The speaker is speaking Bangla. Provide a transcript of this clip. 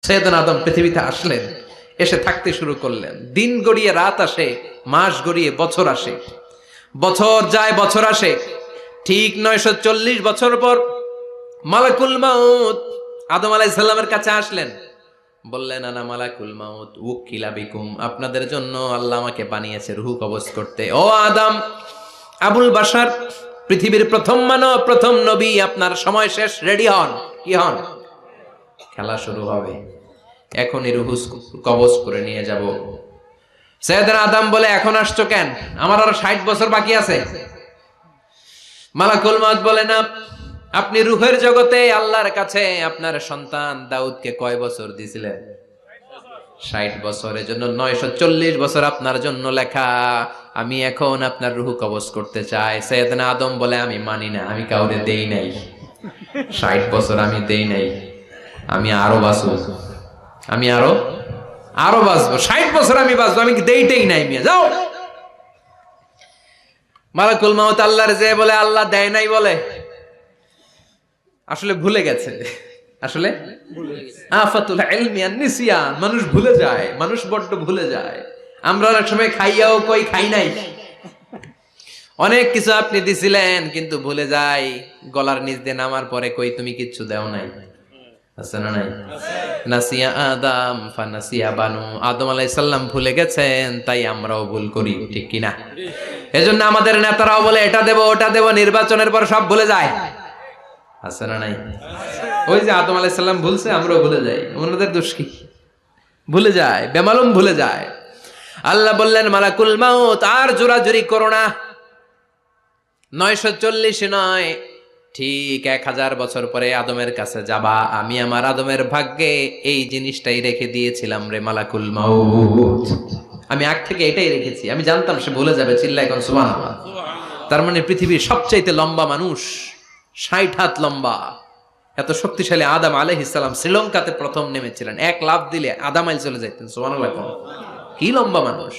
সৈয়দনা আদম পৃথিবীতে আসলেন, এসে থাকতে শুরু করলেন। দিন গড়িয়ে রাত আসে, মাস গড়িয়ে বছর আসে, বছর যায় বছর আসে। ঠিক 940 বছর পর মালাকুল মাউত আদম আলাইহিস সালামের কাছে আসলেন। বললেন, আনা মালাকুল মাউত উকিলা বিকুম, আপনাদের জন্য আল্লাহ আমাকে বানিয়েছে রূহ কবজ করতে। ও আদম, আবুল বাশার, পৃথিবীর প্রথম মানব, প্রথম নবী, আপনার সময় শেষ, রেডি হন। কি হন? খেলা শুরু হবে, এখনই রূহ কবজ করে নিয়ে যাব। সৈয়দনা আদম বলে, এখন আসছো কেন? আমার আরো 60 বছর বাকি আছে। মালাকুল মাউত বলে, না, আপনি রূহের জগতে আল্লাহর কাছে আপনার সন্তান দাউদকে কয় বছর দিয়েছিলেন? 60 বছরের জন্য 940 বছর আপনার জন্য লেখা। আমি এখন আপনার রূহ কবজ করতে চাই। সৈয়দনা আদম বলে, আমি মানি না, আমি কাউরে দেই নাই। 60 বছর আমি দেই নাই, আমি আরো বাঁচবো, আমি আরো বাঁচবো, 60 বছর আমি বাঁচবো, আমি দেইতেই নাই। মিয়া যাও। মালাকুল মাউত আল্লাহর যে বলে, আল্লাহ দেয় নাই বলে, আসলে ভুলে গেছে। আসলে আফাতুল ইলমি আন-নিসিয়ান, মানুষ ভুলে যায়, মানুষ বড্ড ভুলে যায়। আমরা অনেক সময় খাইয়াও কই খাই নাই। অনেক কিছু আপনি দিছিলেন কিন্তু ভুলে যাই, গলার নিচ দিয়ে নামার পরে কই তুমি কিচ্ছু দেও নাই। আছে না নাই? নাসিয়া আদম ফানাসিয়া বানু, আদম আলাইহিস সালাম ভুলে গেছেন, তাই আমরাও ভুল করি, ঠিক কি না? এজন্য আমাদের নেতারাও বলে এটা দেব ওটা দেব, নির্বাচনের পর সব ভুলে যায়। আছে না নাই? ওই যে আদম আলাইহিস সালাম ভুলছে, আমরাও ভুলে যাই। ওনাদের দোষ কি? ভুলে যায়, বেমালুম ভুলে যায়। আল্লাহ বললেন, মালাকুল মাউত আর জোরাজুরি করো না। 940 নয়, ঠিক 1000 বছর পরে আদমের কাছে যাবা। আমি আমার আদমের ভাগ্যে এই জিনিসটাই রেখে দিয়েছিলাম রে মালাকুল মাউত। আমি আগ থেকে এটাই রেখেছি, আমি জানতাম সে ভুলে যাবে। চিল্লায় এখন সুবহানাল্লাহ। তার মানে পৃথিবীর সবচাইতে লম্বা মানুষ, 60 হাত লম্বা, এত শক্তিশালী আদম আলাইহিস সালাম শ্রীলঙ্কাতে প্রথম নেমেছিলেন। এক লাফ দিলে আধা মাইল চলে যাইতেন। সুবহানাল্লাহ। কি লম্বা মানুষ!